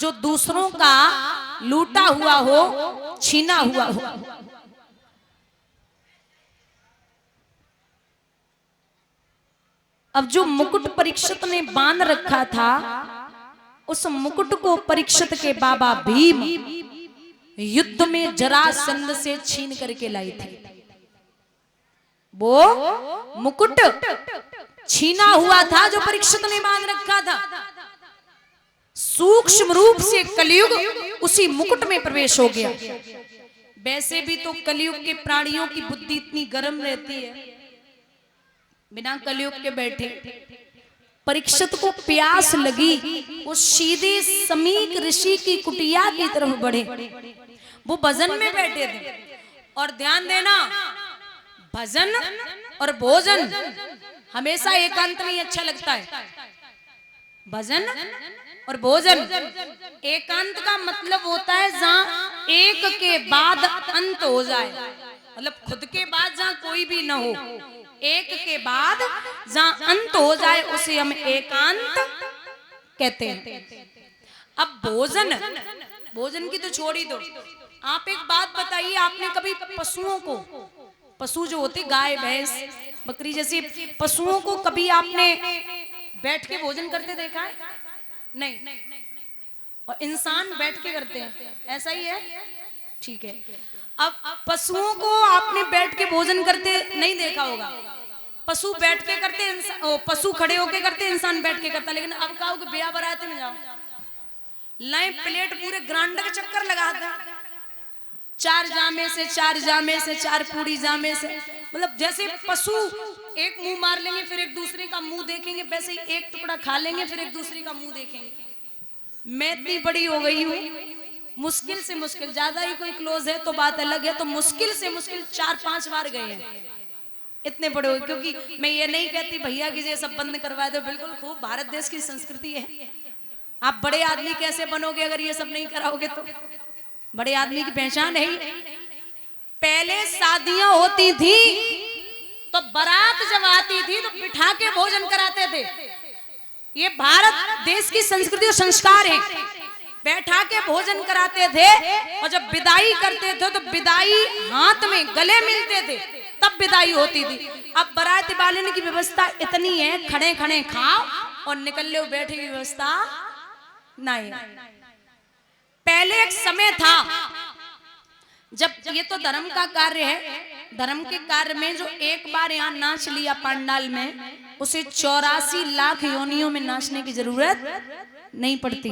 जो दूसरों का लूटा हुआ हो, छीना हुआ हो। अब जो मुकुट परीक्षित ने बांध रखा था, उस मुकुट को परीक्षित के बाबा भीम युद्ध में जरासंध से छीन करके लाई थी। वो मुकुट छीना हुआ था जो परीक्षित ने बांध रखा था। सूक्ष्म रूप से कलयुग उसी मुकुट में प्रवेश हो गया। वैसे भी तो कलयुग के प्राणियों की बुद्धि इतनी गर्म रहती है, बिना कलयुग के बैठे। परीक्षित को प्यास लगी, वो सीधे समीक ऋषि की कुटिया की तरफ बढ़े। वो भजन में बैठे थे। और ध्यान देना, भजन और भोजन हमेशा एकांत में ही अच्छा लगता है। भजन और भोजन एकांत का मतलब होता है जहां एक के बाद अंत हो जाए, मतलब खुद के बाद जहां कोई भी ना हो, एक के बाद जहां अंत हो जाए उसे हम एकांत कहते हैं। अब भोजन, भोजन की तो छोड़ी दो। आप एक बात बताइए, आपने कभी पशुओं को, पशु जो होते गाय भैंस बकरी जैसे पशुओं को कभी आपने बैठ के भोजन करते देखा है? नहीं। और इंसान बैठ के करते हैं, ऐसा ही है, ठीक है। अब पशुओं को आपने बैठ के भोजन करते नहीं देखा होगा। पशु बैठ के करते, पशु खड़े होके करते, इंसान बैठ के करता। लेकिन अब कहो कि ब्याह बरात में जाओ, लाए प्लेट पूरे ग्रांड का चक्कर लगाता, 4 जामे से 4 जामे से 4 पूरी जामे से, मतलब जैसे पशु एक मुंह मार लेंगे फिर एक दूसरे का मुंह देखेंगे, वैसे ही एक टुकड़ा खा लेंगे फिर एक दूसरे का मुंह देखेंगे। मैं इतनी बड़ी हो गई हूँ, मुश्किल से मुश्किल, ज्यादा ही कोई क्लोज है तो बात अलग है, तो मुश्किल से मुश्किल 4-5 बार गए हैं, इतने बड़े हो। क्योंकि मैं ये नहीं कहती भैया की ये सब बंद करवा दो, बिल्कुल खूब भारत देश की संस्कृति है। आप बड़े आदमी कैसे बनोगे अगर ये सब नहीं कराओगे? तो बड़े आदमी की पहचान है ही। पहले शादियां होती थी तो बारात जब आती थी तो बिठा के भोजन कराते थे। ये भारत देश की संस्कृति और संस्कार है, बैठा के भोजन कराते थे। और जब विदाई करते थे तो विदाई हाथ में गले मिलते थे, तब विदाई होती थी। अब बारात वाले की व्यवस्था इतनी है, खड़े खड़े खाओ और निकल लो, बैठे की व्यवस्था नहीं। पहले एक समय था जब, ये तो धर्म का कार्य है, धर्म के कार्य में जो एक बार यहाँ नाच लिया पंडाल में, उसे 84 लाख योनियों में नाचने की जरूरत नहीं पड़ती।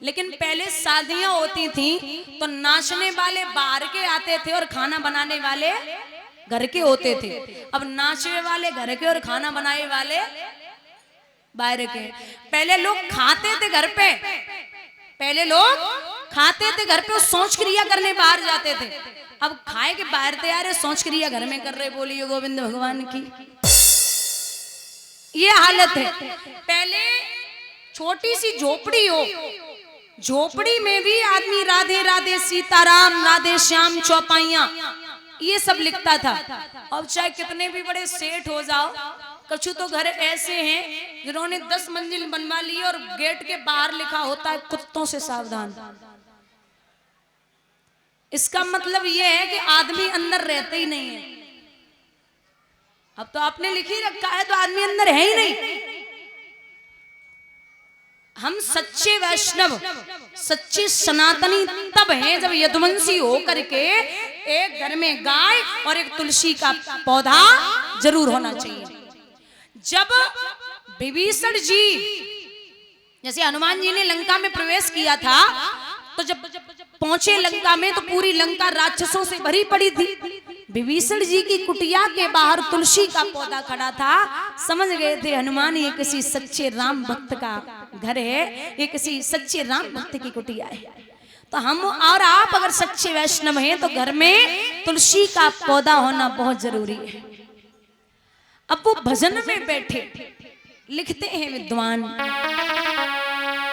लेकिन पहले शादियां होती थी तो नाचने वाले बाहर के आते थे और खाना बनाने वाले घर के होते थे। अब नाचने वाले घर के और खाना बनाने वाले बाहर के। पहले लोग खाते थे घर पे, पहले लोग खाते थे घर पे और सोच क्रिया करने बाहर जाते थे। अब खाए के बाहर थे यार, सोच क्रिया घर में कर रहे। बोलिए गोविंद भगवान की। ये हालत है। पहले छोटी सी झोपड़ी हो, झोपड़ी में भी आदमी राधे राधे सीताराम, राधे श्याम, चौपाइयां, ये सब लिखता था। अब चाहे कितने भी बड़े सेठ हो जाओ, कछु तो घर ऐसे हैं जिन्होंने 10 मंजिल बनवा ली और गेट के बाहर लिखा होता है कुत्तों से सावधान। इसका मतलब यह है कि आदमी अंदर रहते ही नहीं है। अब तो आपने लिख ही रखा है तो आदमी अंदर है ही नहीं। हम सच्चे वैष्णव, सच्चे सनातनी तब हैं जब यदुवंशी हो करके एक घर में गाय और एक तुलसी का पौधा जरूर होना चाहिए। जब विभीषण जी, जैसे हनुमान जी ने लंका में प्रवेश किया था, तो जब पहुंचे लंका में तो पूरी लंका राक्षसों से भरी पड़ी थी। विभीषण जी की कुटिया के बाहर तुलसी का पौधा खड़ा था। समझ गए थे हनुमान ये किसी सच्चे राम भक्त का घर है, ये किसी सच्चे राम भक्त की कुटिया है। तो हम और आप अगर सच्चे वैष्णव हैं तो घर में तुलसी का पौधा होना बहुत जरूरी है। अब वो भजन में बैठे, लिखते हैं विद्वान,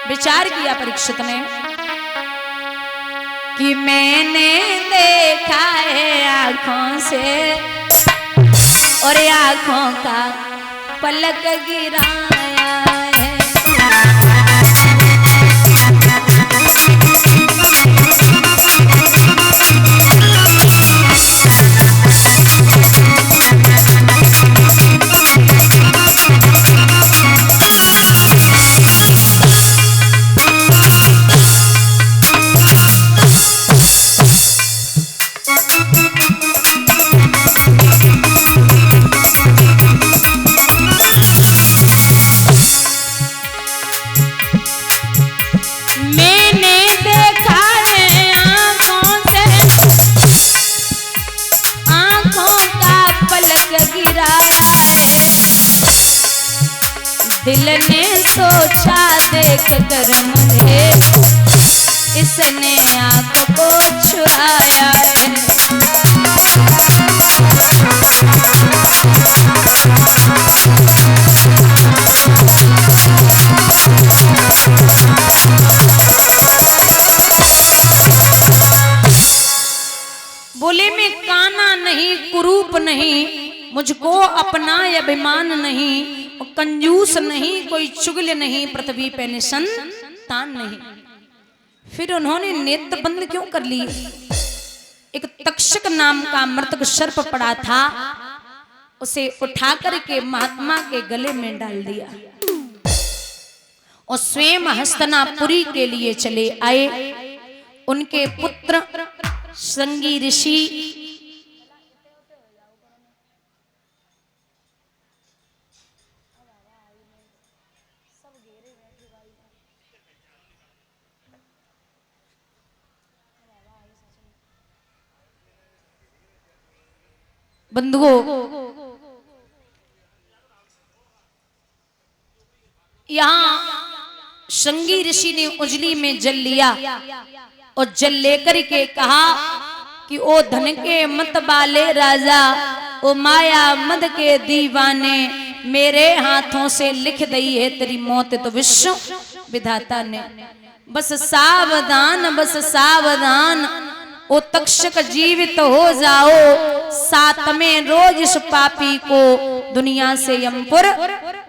विचार किया परीक्षित ने कि मैंने देखा है आंखों से और आंखों का पलक गिराया है। दिल ने सोचा देख कर मुझे, इसने आँख को छुड़ाया है। बोले मैं काना नहीं, कुरूप नहीं, मुझको अपना अभिमान नहीं, कंजूस नहीं, कोई चुगल नहीं, पृथ्वी पे निसंतान नहीं। फिर उन्होंने नेत्र बंद क्यों कर लिए? एक तक्षक नाम का मृतक सर्प पड़ा था, उसे उठा करके महात्मा के गले में डाल दिया और स्वयं हस्तिनापुरी के लिए चले आए। उनके पुत्र श्रृंगी ऋषि बंधुओं, यहाँ श्रृंगी ऋषि ने उजली में जल लिया और जल लेकर के कहा कि ओ धन के मत वाले राजा, ओ माया मद के दीवाने, मेरे हाथों से लिख दी है तेरी मौत तो विश्व विधाता ने। बस सावधान, बस सावधान, ओ तक्षक जीवित हो जाओ, साथ में रोज इस पापी को दुनिया से यमपुर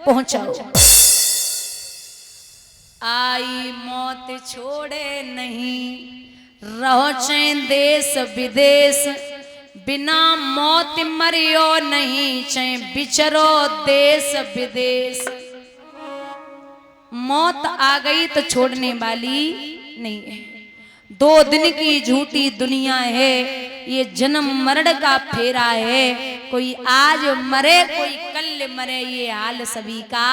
पहुंचाओ। आई मौत छोड़े नहीं, रहो चैन देश विदेश, बिना मौत मरियो नहीं, चैन बिचरो देश विदेश। मौत आ गई तो छोड़ने वाली नहीं है। 2 दिन की झूठी दुनिया है, ये जन्म मरण का फेरा है। कोई आज मरे कोई कल मरे, ये हाल सभी का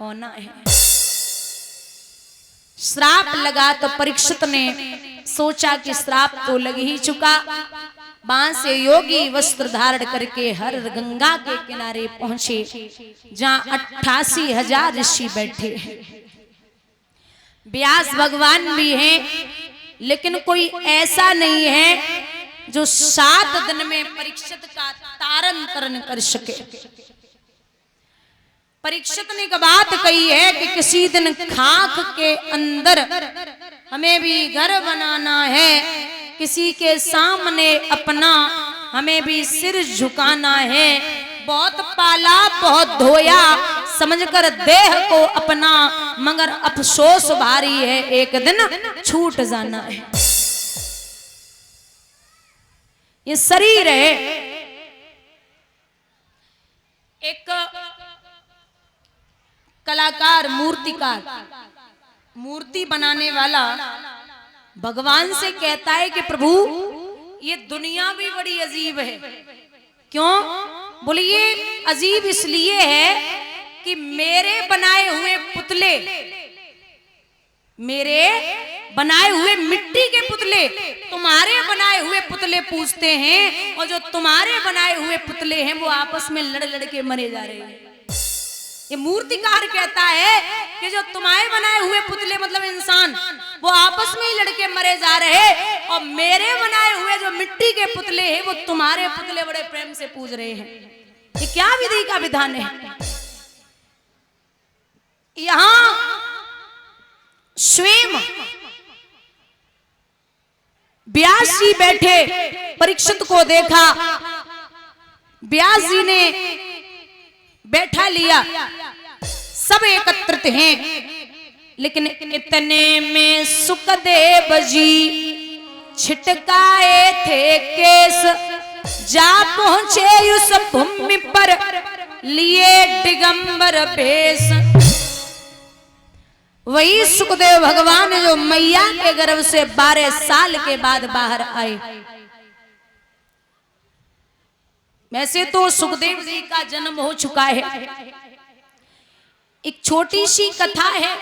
होना है। श्राप लगा तो परीक्षित ने सोचा कि श्राप तो लग ही चुका। बांस से योगी वस्त्र धारण करके हर गंगा के किनारे पहुंचे, जहां 88,000 ऋषि बैठे हैं। व्यास भगवान भी हैं, लेकिन कोई ऐसा नहीं है जो 7 दिन में परीक्षित का तारण तरण कर सके। परीक्षित ने एक बात कही है कि किसी दिन खाक के अंदर हमें भी घर बनाना है, किसी के सामने अपना हमें भी सिर झुकाना है। बहुत पाला बहुत धोया समझकर देह को अपना, मगर अफसोस भारी है एक दिन छूट जाना है। ये शरीर है। एक कलाकार, मूर्तिकार, मूर्ति बनाने वाला भगवान से कहता है कि प्रभु ये दुनिया भी बड़ी अजीब है। क्यों? बोले ये अजीब इसलिए है कि मेरे बनाए हुए पुतले, मेरे बनाए हुए मिट्टी के पुतले तुम्हारे बनाए हुए पुतले पूजते हैं, और जो तुम्हारे बनाए हुए पुतले हैं वो आपस में लड़ लड़ के मरे जा रहे हैं। ये मूर्तिकार कहता है कि जो तुम्हारे बनाए हुए पुतले मतलब इंसान, वो आपस में ही लड़के मरे जा रहे, और मेरे बनाए हुए जो मिट्टी के पुतले हैं वो तुम्हारे पुतले बड़े प्रेम से पूज रहे हैं। ये क्या विधि का विधान है? यहां स्वयं व्यास जी बैठे, परीक्षित को देखा, व्यास जी ने बैठा लिया, सब एकत्रित हैं, लेकिन इतने में सुखदेव जी छिटकाए थे केस, जा पहुंचे उस भूमि पर लिए दिगंबर भेष। वही सुखदेव भगवान जो मैया के गर्भ से 12 साल के बाद बाहर आए। वैसे तो सुखदेव जी का जन्म हो चुका है। एक छोटी सी कथा है।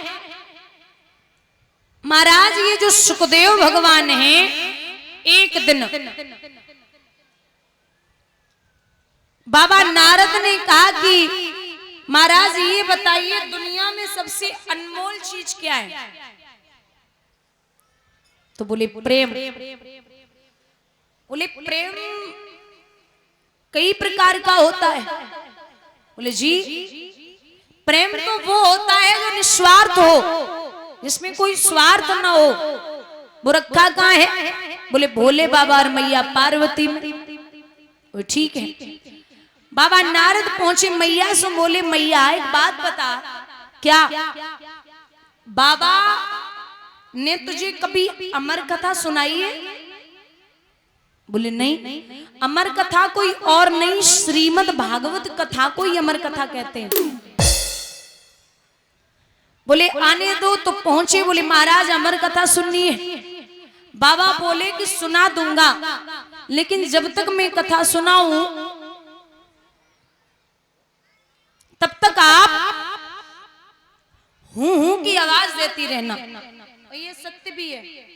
महाराज ये जो सुखदेव भगवान हैं, एक दिन बाबा नारद ने कहा कि महाराज ये बताइए दुनिया में सबसे अनमोल चीज क्या है? तो बोले प्रेम। बोले प्रेम कई प्रकार का होता है। बोले जी प्रेम तो वो होता है जो निस्वार्थ हो, जिसमें कोई स्वार्थ ना हो। वो रखा कहाँ है? बोले भोले बाबा और मैया पार्वती में। वो ठीक है। बाबा नारद पहुंचे मैया से, बोले मैया एक बात बता, क्या बाबा ने तुझे कभी अमर कथा सुनाई है? बोले नहीं, अमर कथा कोई और नहीं, श्रीमद् भागवत कथा को ही अमर कथा कहते हैं। बोले आने दो। तो पहुंचे, बोले महाराज अमर कथा सुननी है। बाबा बोले कि सुना दूंगा, लेकिन जब तक मैं कथा सुनाऊं तब तक आप हूं की आवाज देती रहना। और ये सत्य भी है।